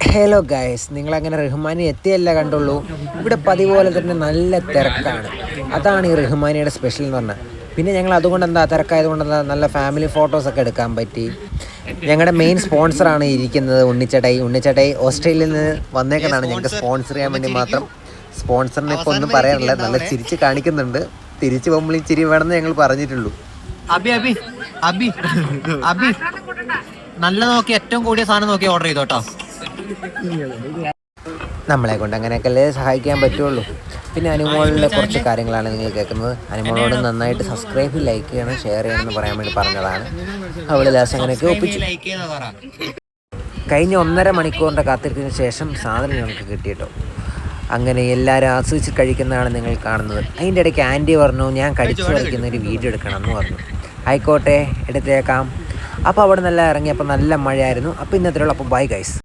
Hello guys, നിങ്ങളങ്ങനെ റഹ്മാനി എത്തിയല്ല കണ്ടുള്ളൂ. ഇവിടെ പതിപോലെ തന്നെ നല്ല തിരക്കാണ്. അതാണ് ഈ റഹ്മാനിയുടെ സ്പെഷ്യൽ എന്ന് പറഞ്ഞാൽ. പിന്നെ ഞങ്ങൾ അതുകൊണ്ട് തിരക്കായതുകൊണ്ട് നല്ല ഫാമിലി ഫോട്ടോസൊക്കെ എടുക്കാൻ പറ്റി. ഞങ്ങളുടെ മെയിൻ സ്പോൺസറാണ് ഇരിക്കുന്നത് ഉണ്ണിച്ചേട്ടായി ഓസ്ട്രേലിയയിൽ നിന്ന് വന്നേക്കുന്നതാണ് ഞങ്ങൾക്ക് സ്പോൺസർ ചെയ്യാൻ വേണ്ടി മാത്രം. സ്പോൺസറിനെ ഇപ്പോൾ ഒന്നും പറയാറില്ല, നല്ല ചിരിച്ച് കാണിക്കുന്നുണ്ട്. തിരിച്ചു പോകുമ്പോൾ ഈ ചിരി വേണമെന്ന് ഞങ്ങൾ പറഞ്ഞിട്ടുള്ളൂ. അബി അബി അബി അബി നല്ല നോക്കി ഏറ്റവും കൂടിയ സാധനം നോക്കി ഓർഡർ ചെയ്തോട്ടോ. നമ്മളെ കൊണ്ട് അങ്ങനെയൊക്കെയല്ലേ സഹായിക്കാൻ പറ്റുള്ളൂ. പിന്നെ അനുമോളിലെ കുറച്ച് കാര്യങ്ങളാണ് നിങ്ങൾ കേൾക്കുന്നത്. അനുമോളോട് നന്നായിട്ട് സബ്സ്ക്രൈബ്, ലൈക്ക് ചെയ്യണം, ഷെയർ ചെയ്യണമെന്ന് പറയാൻ വേണ്ടി പറഞ്ഞതാണ്. അവൾ ലാസ്റ്റ് അങ്ങനെയൊക്കെ ഒപ്പിച്ചു. കഴിഞ്ഞ 1.5 മണിക്കൂറിൻ്റെ കാത്തിരിപ്പിന് ശേഷം സാധനം ഞങ്ങൾക്ക് കിട്ടിയിട്ടോ. അങ്ങനെ എല്ലാവരും ആസ്വദിച്ച് കഴിക്കുന്നതാണ് നിങ്ങൾ കാണുന്നത്. അതിൻ്റെ ഇടയ്ക്ക് ആൻറ്റി പറഞ്ഞു ഞാൻ കടിച്ചു കളിക്കുന്ന ഒരു വീഡിയോ എടുക്കണം എന്ന് പറഞ്ഞു. ആയിക്കോട്ടെ, എടുത്തേക്കാം. അപ്പോൾ അവിടെ നല്ല ഇറങ്ങിയപ്പോൾ നല്ല മഴയായിരുന്നു. അപ്പോൾ ഇന്നത്തെ അപ്പോൾ ബൈ ഗൈസ്.